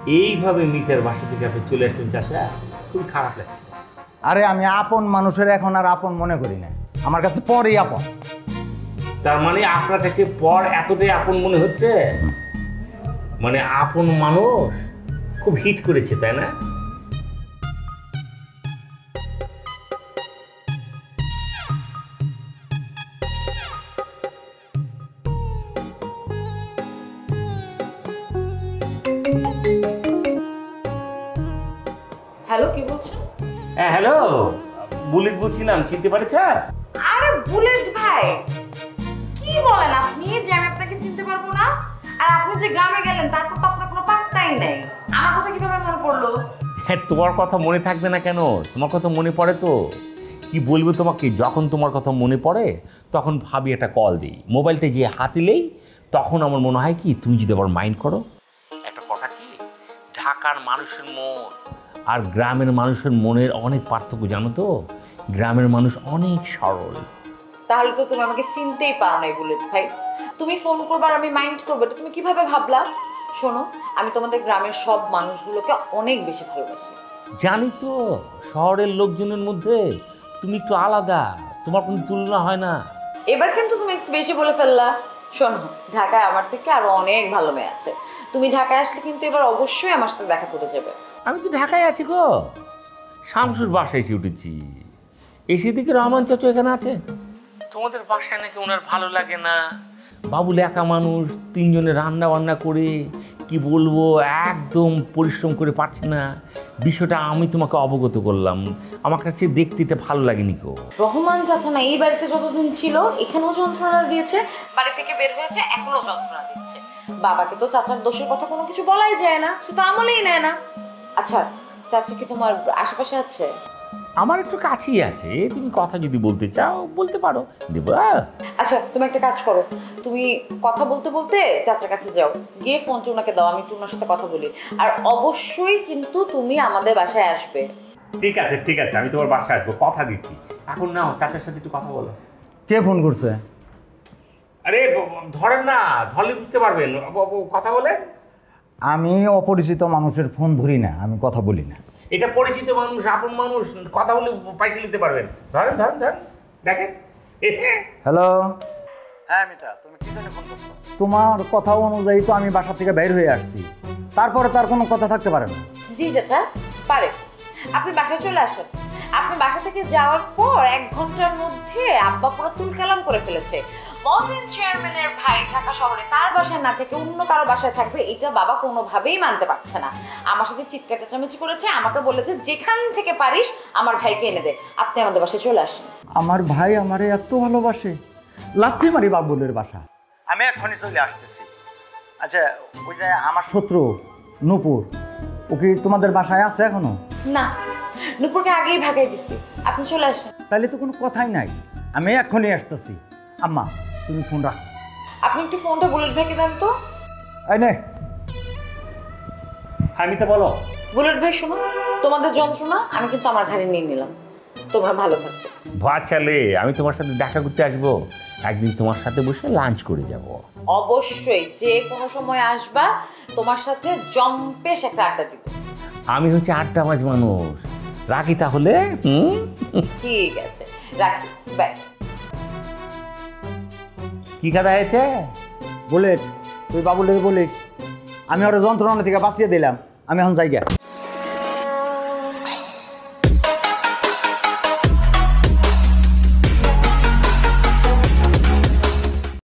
এইভাবে মিতার বাসা থেকে আপনি চলে আসছেন চাচা, খুবই খারাপ লাগছে। আরে আমি আপন মানুষের এখন আর আপন মনে করি না, আমার কাছে পরই আপন। তার মানে আপনার কাছে পর এতটাই আপন মনে হচ্ছে, মানে আপন মানুষ খুব হিট করেছে, তাই না? হ্যালো, কি বলছেন? হ্যাঁ হ্যালো, বুলেট বলছিলাম, চিনতে পারছেন? আরে বুলেট ভাই, কি বলেন আপনি যে আমি আপনাকে চিনতে পারবো না? আর আপনি যে গ্রামে গেলেন তারপর তো আপনার কোনো পাত্তাই নেই। আমার কথা কিভাবে মনে পড়লো? হ্যাঁ, তোমার কথা মনে থাকবে না কেন? তোমার কথা মনে পড়ে তো। কি বলবো তোমাকে, যখন তোমার কথা মনে পড়ে তখন ভাবি একটা কল দিই, মোবাইলটা যে হাতিলেই তখন আমার মনে হয় কি তুমি যদি আবার মাইন্ড করো। একটা কথা কি, ঢাকার মানুষের মন আর গ্রামের মানুষের মনের অনেক পার্থক্য, জানো তো? গ্রামের মানুষ অনেক সরল। তাহলে তো তুমি আমাকে চিনতেই পারো না বুলেট ভাই। তুমি ফোন করবে আর আমি মাইন্ড করবো, এটা তুমি কিভাবে ভাবলা? শোনো, আমি তোমাদের গ্রামের সব মানুষগুলোকে অনেক বেশি ভালোবাসি। জানি তো, শহরের লোকজনের মধ্যে তুমি একটু আলাদা, তোমার কোনো তুলনা হয় না। এবার কিন্তু তুমি একটু বেশি বলে ফেললা। শোনো, ঢাকায় আমার থেকে আরো অনেক ভালো মেয়ে আছে। তুমি ঢাকায় আসলে কিন্তু এবার অবশ্যই আমার সাথে দেখা করে যাবে। আমি তো ঢাকায় আছি গো, শামসুর বাসায় এসে উঠেছি। এসে দিকে রহমান চাচু এখানে আছে। তোমাদের বাসায় নাকি ওনার ভালো লাগে না, বাবুল একা মানুষ, তিনজনে রান্না বান্না করে কি বলবো একদম পরিশ্রম করে পারছে না। বিষয়টা আমি তোমাকে অবগত করলাম, আমার কাছে দেখতে এটা ভালো লাগেনি কো। রহমান চাচা না এই বাড়িতে যতদিন ছিল এখানেও যন্ত্রণা দিয়েছে, বাড়ি থেকে বের হয়েছে এখনো যন্ত্রণা দিচ্ছে। বাবাকে তো চাচার দোষের কথা কোনো কিছু বলাই যায় না, সে তো আমলেই নেয় না। আচ্ছা, চাচা কি তোমার আশেপাশে আছে? আমার একটু কাছেই আছে, তুমি কথা যদি বলতে চাও বলতে পারো, দেবো। আচ্ছা, তুমি একটা কাজ করো, তুমি কথা বলতে বলতে চাচার কাছে যাও, গিয়ে ফোনটা ওনাকে দাও, আমি একটু ওনার সাথে কথা বলি। আর অবশ্যই কিন্তু তুমি আমাদের বাসায় আসবে। ঠিক আছে ঠিক আছে, আমি তোমার বাসায় আসবো, কথা দিচ্ছি। এখন নাও, চাচার সাথে একটু কথা বলো। কে ফোন করছে? আরে ধরেন না, ধরলে বুঝতে পারবেন, কথা বলে। আমি অপরিচিত মানুষের ফোন ধরি না, আমি কথা বলি না। এটা পরিচিত মানুষ, আপন মানুষ, কথা বলে পাইছে নিতে পারবেন। ধরেন ধরেন ধরেন, দেখেন। হ্যালো। হ্যাঁ মিতা, তুমি কি জন্য ফোন করছো? তোমার কথা অনুযায়ী তো আমি বাসা থেকে বের হয়ে আসছি, তারপরে তার কোনো কথা থাকতে পারে না। জি চাচা, পারে। আপনি বাসায় চলে আসেন। আপনি বাসা থেকে যাওয়ার পর 1 ঘন্টার মধ্যে আব্বা পুরো তুলকালাম করে ফেলেছে। মহসিন চেয়ারম্যানের ভাই ঢাকা শহরে, তার বাসায় না থেকে অন্য কারো বাসায় থাকবে, এটা বাবা কোনোভাবেই মানতে পারছে না। আমার সাথে চিৎকার চেঁচামেচি করেছে, আমাকে বলেছে যেখান থেকে পারিস আমার ভাইকে এনে দে। আপনি আমাদের বাসায় চলে আসেন। আমার ভাই আমারে এত ভালোবাসে, লাথি মারি বাবুলের বাসা। আমি এখনই চলে আসতেছি। আচ্ছা, ওই যে আমার শত্রু নূপুর, ও কি তোমাদের বাসায় আছে এখনো? না, নূপুরকে আগেই ভাগাই দিছি। আপনি চলে আসেন। তাহলে তো কোনো কথাই নাই, আমি এখনই আসতেছি। আম্মা, তুমি ফোন রাখো। আপনি একটু ফোনটা বুলেট ভাইকে দেন তো। এই নে। আমি তো বলো। বুলেট ভাই শোনো, তোমাদের যন্ত্রণা আমি কিন্তু আমার ঘাড়ে নিয়ে নিলাম। তোমরা ভালো থাকবে। বাচ্চালে, আমি তোমার সাথে দেখা করতে আসবো, একদিন তোমার সাথে বসে লাঞ্চ করে যাব। অবশ্যই, যে কোনো সময় আসবা, তোমার সাথে জম্পেশ একটা আড্ডা দিব। আমি হচ্ছে আড্ডাবাজ মানুষ, রাখি তাহলে। ঠিক আছে, রাখি, বাই। কি কথা হয়েছে? বুলেট, তুই বাবুলের বলিস আমি ওর যন্ত্রণা থেকে বাঁচিয়ে দিলাম, আমি এখন যাই গিয়া।